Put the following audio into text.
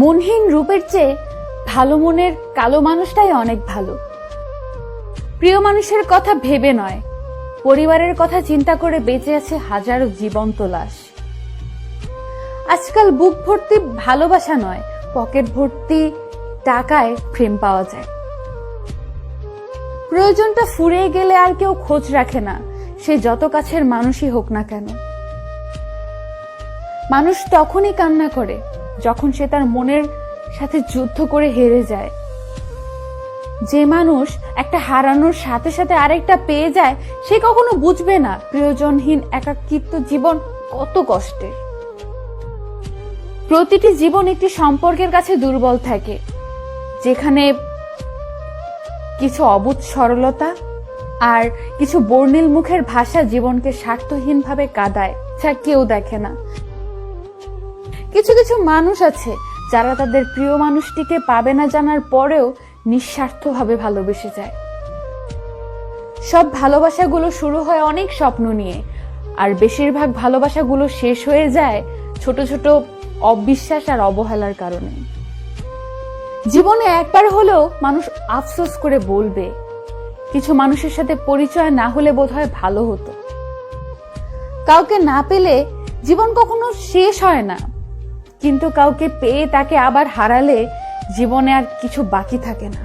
মনহীন রূপের চেয়ে ভালো মনের কালো মানুষটাই অনেক ভালো। প্রিয় মানুষের কথা ভেবে নয়, পরিবারের কথা চিন্তা করে বেঁচে আছে হাজারো জীবন্ত লাশ। আজকাল বুক ভর্তি ভালোবাসা নয়, পকেট ভর্তি টাকায় প্রেম পাওয়া যায়। প্রয়োজনটা ফুরিয়ে গেলে আর কেউ খোঁজ রাখে না, সে যত কাছের মানুষই হোক না কেন। মানুষ তখনই কান্না করে যখন সে তার মনের সাথে যুদ্ধ করে হেরে যায়। যে মানুষ একটা হারানোর সাথে সাথে আরেকটা পেয়ে যায়, সে কখনো বুঝবে না প্রিয়জনহীন একাকিত্ব জীবন কত কষ্টের। প্রতিটি জীবন একটি সম্পর্কের কাছে দুর্বল থাকে, যেখানে কিছু অবুঝ সরলতা আর কিছু বর্ণিল মুখের ভাষা জীবনকে স্বার্থহীনভাবে কাঁদায়, যা কেউ দেখে না। কিছু কিছু মানুষ আছে যারা তাদের প্রিয় মানুষটিকে পাবে না জানার পরেও নিঃস্বার্থভাবে ভালোবেসে যায়। সব ভালোবাসাগুলো শুরু হয় অনেক স্বপ্ন নিয়ে, আর বেশিরভাগ ভালোবাসাগুলো শেষ হয়ে যায় ছোট ছোট অবিশ্বাস আর অবহেলার কারণে। জীবনে একবার হলেও মানুষ আফসোস করে বলবে, কিছু মানুষের সাথে পরিচয় না হলে বোধহয় ভালো হতো। কাউকে না পেলে জীবন কখনো শেষ হয় না, কিন্তু কাউকে পেয়ে তাকে আবার হারালে জীবনে আর কিছু বাকি থাকে না।